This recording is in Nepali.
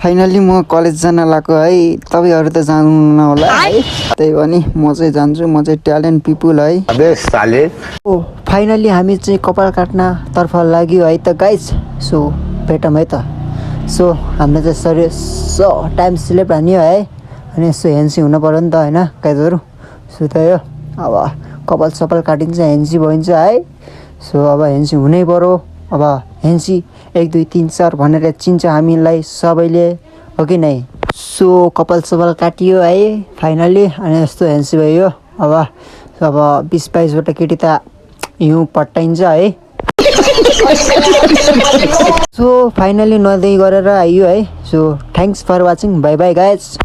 फाइनली म कलेज जान लागेको है। तपाईहरु त जानुहुन्न होला है, त्यही हो नि म चाहिँ जान्छु। म चाहिँ ट्यालेन्ट पिपुल है। अबे साले। ओ फाइनली हामी चाहिँ कपाल काट्न तर्फ लाग्यो है त गाइस। सो भेटौँ है त। सो हाम्रो चाहिँ टाइम स्लिप हान्यो है, अनि यसो हेन्सी हुनु पर्यो नि त हैन गाइजहरु। सो त यो अब कपाल सपाल काटिन्छ, हेन्सी भइन्छ है। सो अब हेन्सी हुनै पर्यो। अब हेन्सी 1 2 3 4 भनेर चिन्छ हामीलाई सबैले, हो कि नै? सो कपाल सपाल काटियो है फाइनली, अनि यस्तो हेन्सी भयो। अब 20-22 वटा केटी त हिउँ पट्टाइन्छ है। सो फाइनली नदै गरेर आइयो है। So thanks for watching, bye bye guys.